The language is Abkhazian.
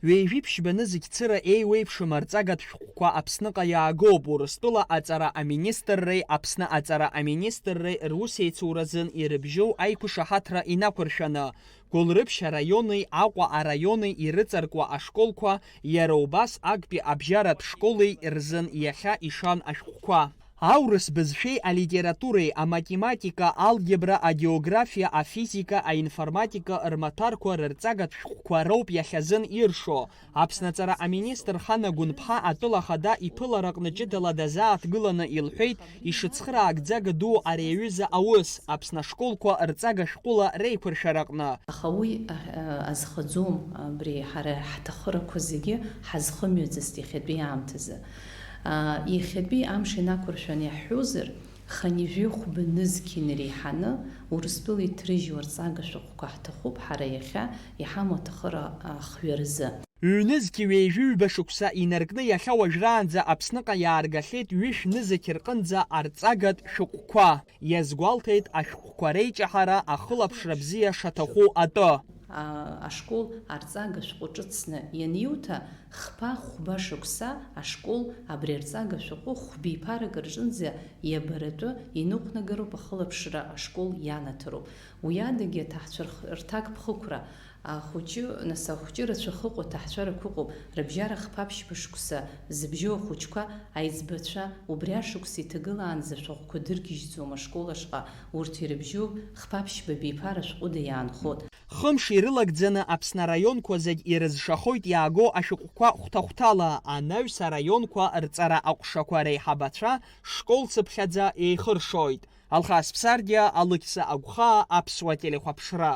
Ҩеижәи ԥшьбаны зегь цыра еиуеиԥшым арҵагатә шәҟәқәа Аԥсныҟа иаагоуп. Урыстәыла аҵара аминистрреи Аԥсны аҵара аминистрреи русеицуразын ирыбжьоу аиқәышаҳаҭра инақәыршәаны. Гәылрыԥшь араиони Аҟәа араиони ирыҵаркуа ашколқәа иара убас актәи абжьаратә школи рзын иахьа ишан ашәҟәқәа. Аурыс бызшәеи алитературеи, аматематика, алгебра, агеографиа, афизика, аинформатика рмаҭәарқәа рырҵагатә шәҟәқәа роуп иахьазын иршо. Аԥснаҵара аминистр Хана Гәынԥҳа атәыла хада иԥылараҟны ҷыдала дазааҭгыланы илҳәеит ишыцхыраагӡага ду ари аҩыза аус Аԥсны ашколқәа рҵага шәҟәыла реиқәыршәараҟны. Аха уи азхаӡом абри ҳара ҳҭахырақәа зегьы ҳазхымҩаӡазт иахьатәи аамҭазы. Иахьатәи амш инақәыршәан иаҳҳәозар, ханижәи хәба нызқьи реиҳаны Урыстәыла иҭрыжьуа рҵага шәҟәқәа ҳҭахуп ҳара иахьа иҳамоу аҭахыра хҩаразы. Ҩнызқьи ҩеижәыҩба шықәса инаркны иахьа уажәраанӡа Аԥсныҟа иааргахьеит ҩышә-нызықь рҟынӡа арҵагатә шәҟәқәа. Иазгәалҭеит ашәҟәқәа реиҷаҳара ахылаԥшра бзиа шаҭаху атәы. Ашкол арҵага шәҟәы ҿыцны ианиуҭа хԥа-хәба шықәса ашкол абри арҵага шәҟәы хәбиԥарак рҿынӡа иабаратәы иныҟәнагароуп ахылаԥшра ашкол ианаҭароуп. Уи адагьы аҭаҳцәа рҭак ԥхықәра ахәыҷы рацәа хыҟоу аҭаҳцәарақәа ыҟоуп. Рыбжьара хԥа-ԥшьба шықәса зыбжьоу ахәыҷқәа аиҵбацәа убри ашықәса иҭагылаанӡа шәҟәқәа дыргьежьӡом ашкол ашҟа. Урҭ ирыбжьоу хԥа-ԥшьба биԥара шәҟәыда иаанхот. Хымш ирылагӡаны Аԥсны араионқәа зегь ирызшахоит иааго ашәҟәқәа хәҭа-хәҭала. Анаҩс араионқәа рҵара аҟәшақәа реиҳабацәа школцыԥхьаӡа еихыршоит. Алхас Ԥсардиа, Алықьса Агәхаа, Аԥсуа телехәаԥшра.